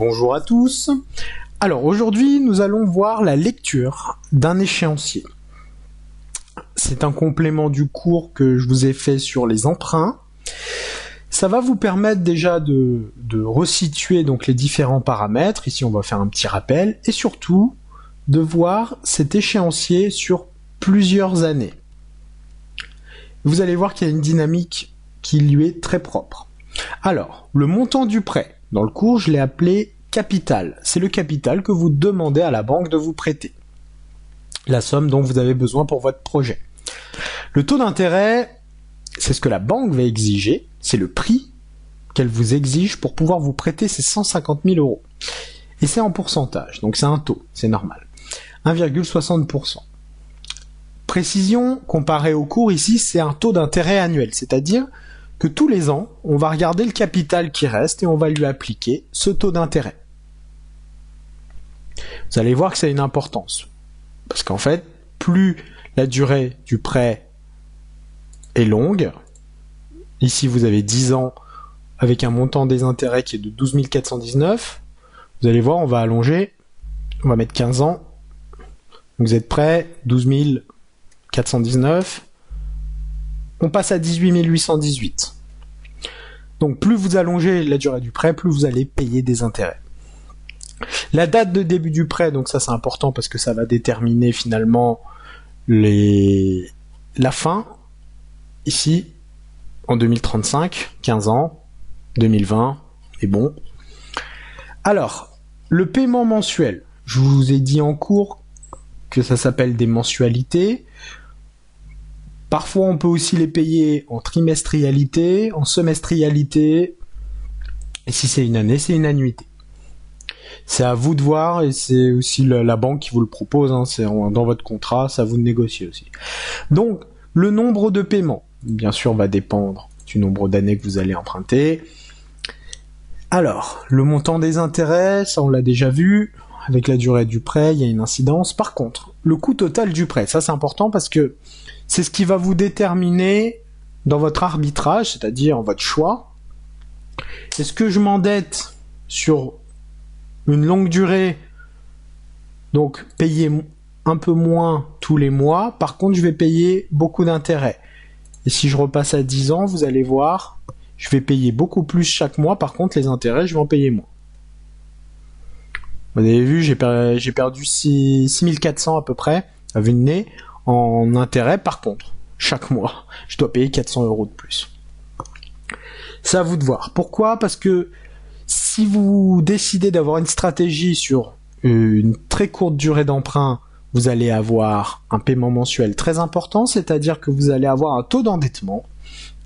Bonjour à tous. Alors aujourd'hui, nous allons voir la lecture d'un échéancier. C'est un complément du cours que je vous ai fait sur les emprunts. Ça va vous permettre déjà de resituer donc les différents paramètres. Ici, on va faire un petit rappel et surtout de voir cet échéancier sur plusieurs années. Vous allez voir qu'il y a une dynamique qui lui est très propre. Alors, le montant du prêt, dans le cours, je l'ai appelé capital. C'est le capital que vous demandez à la banque de vous prêter. La somme dont vous avez besoin pour votre projet. Le taux d'intérêt, c'est ce que la banque va exiger, c'est le prix qu'elle vous exige pour pouvoir vous prêter ces 150 000 euros. Et c'est en pourcentage, donc c'est un taux, c'est normal. 1,60%. Précision, comparé au cours ici, c'est un taux d'intérêt annuel, c'est-à-dire que tous les ans, on va regarder le capital qui reste et on va lui appliquer ce taux d'intérêt. Vous allez voir que ça a une importance. Parce qu'en fait, plus la durée du prêt est longue, ici vous avez 10 ans avec un montant des intérêts qui est de 12 419, vous allez voir, on va allonger, on va mettre 15 ans, vous êtes prêts, 12 419, on passe à 18 818. Donc plus vous allongez la durée du prêt, plus vous allez payer des intérêts. La date de début du prêt, donc ça c'est important parce que ça va déterminer finalement la fin. Ici, en 2035, 15 ans, 2020, et bon. Alors, le paiement mensuel, je vous ai dit en cours que ça s'appelle des mensualités. Parfois, on peut aussi les payer en trimestrialité, en semestrialité, et si c'est une année, c'est une annuité. C'est à vous de voir, et c'est aussi la banque qui vous le propose, hein, c'est dans votre contrat, ça vous de négocier aussi. Donc, le nombre de paiements, bien sûr, va dépendre du nombre d'années que vous allez emprunter. Alors, le montant des intérêts, ça on l'a déjà vu, avec la durée du prêt, il y a une incidence. Par contre, le coût total du prêt, ça c'est important parce que c'est ce qui va vous déterminer dans votre arbitrage, c'est-à-dire votre choix. Est-ce que je m'endette sur une longue durée, donc payer un peu moins tous les mois, par contre je vais payer beaucoup d'intérêts. Et si je repasse à 10 ans, vous allez voir, je vais payer beaucoup plus chaque mois, par contre les intérêts, je vais en payer moins. Vous avez vu, j'ai perdu 6400 à peu près, à vue de nez, en intérêt. Par contre, chaque mois, je dois payer 400 euros de plus. C'est à vous de voir. Pourquoi ? Parce que si vous décidez d'avoir une stratégie sur une très courte durée d'emprunt, vous allez avoir un paiement mensuel très important, c'est-à-dire que vous allez avoir un taux d'endettement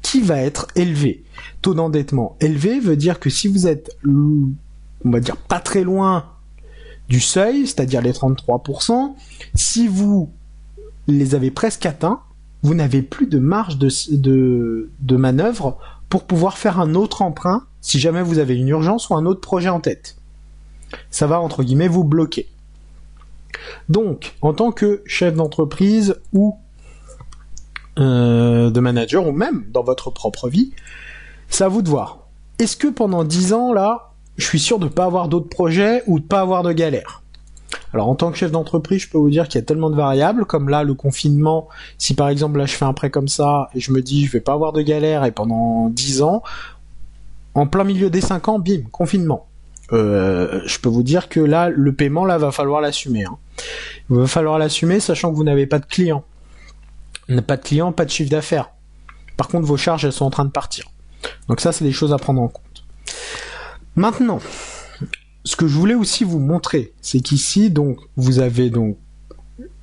qui va être élevé. Taux d'endettement élevé veut dire que si vous êtes, on va dire, pas très loin du seuil, c'est-à-dire les 33%, si vous les avez presque atteints, vous n'avez plus de marge de manœuvre pour pouvoir faire un autre emprunt si jamais vous avez une urgence ou un autre projet en tête. Ça va, entre guillemets, vous bloquer. Donc, en tant que chef d'entreprise ou de manager, ou même dans votre propre vie, c'est à vous de voir. Est-ce que pendant 10 ans, là, je suis sûr de ne pas avoir d'autres projets ou de ne pas avoir de galères? Alors, en tant que chef d'entreprise, je peux vous dire qu'il y a tellement de variables, comme là, le confinement. Si par exemple, là, je fais un prêt comme ça, et je me dis, je vais pas avoir de galères, et pendant 10 ans, en plein milieu des 5 ans, bim, confinement. Je peux vous dire que là, le paiement, là, va falloir l'assumer. Hein. Il va falloir l'assumer, sachant que vous n'avez pas de clients. Pas de clients, pas de chiffre d'affaires. Par contre, vos charges, elles sont en train de partir. Donc ça, c'est des choses à prendre en compte. Maintenant, ce que je voulais aussi vous montrer, c'est qu'ici, donc, vous avez donc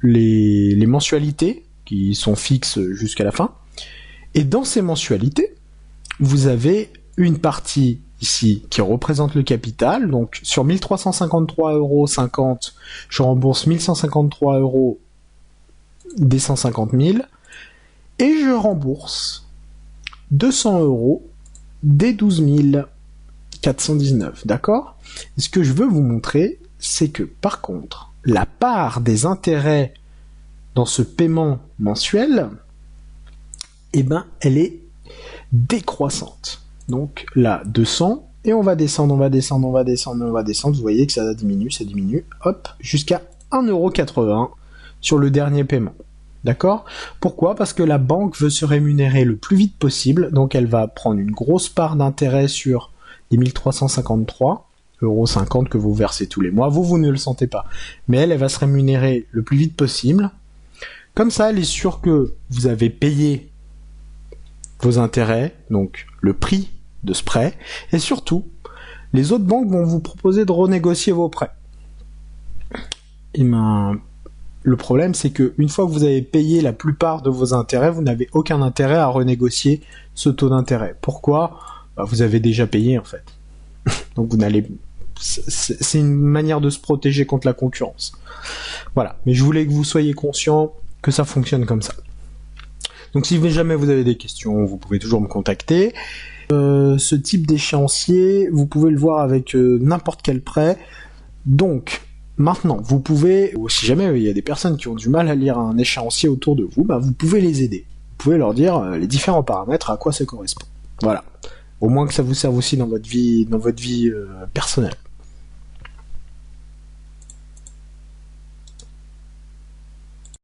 les mensualités qui sont fixes jusqu'à la fin. Et dans ces mensualités, vous avez une partie ici qui représente le capital. Donc sur 1353,50 €, je rembourse 1153 € des 150 000 et je rembourse 200 € des 12 419. D'accord ? Et ce que je veux vous montrer, c'est que par contre, la part des intérêts dans ce paiement mensuel, eh ben, elle est décroissante. Donc là, 200, Et on va descendre, on va descendre, on va descendre, on va descendre. Vous voyez que ça diminue, hop, jusqu'à 1,80€ sur le dernier paiement. D'accord ? Pourquoi ? Parce que la banque veut se rémunérer le plus vite possible, donc elle va prendre une grosse part d'intérêt sur les 1353,50€ que vous versez tous les mois. Vous ne le sentez pas. Mais elle va se rémunérer le plus vite possible. Comme ça, elle est sûre que vous avez payé vos intérêts, donc le prix de ce prêt, et surtout, les autres banques vont vous proposer de renégocier vos prêts. Et le problème, c'est que une fois que vous avez payé la plupart de vos intérêts, vous n'avez aucun intérêt à renégocier ce taux d'intérêt. Pourquoi ? Vous avez déjà payé, en fait. Donc vous n'allez... C'est une manière de se protéger contre la concurrence. Voilà. Mais je voulais que vous soyez conscients que ça fonctionne comme ça. Donc si jamais vous avez des questions, vous pouvez toujours me contacter. Ce type d'échéancier, vous pouvez le voir avec n'importe quel prêt. Donc, maintenant, vous pouvez, si jamais il y a des personnes qui ont du mal à lire un échéancier autour de vous, vous pouvez les aider. Vous pouvez leur dire les différents paramètres, à quoi ça correspond. Voilà. Au moins que ça vous serve aussi dans votre vie personnelle.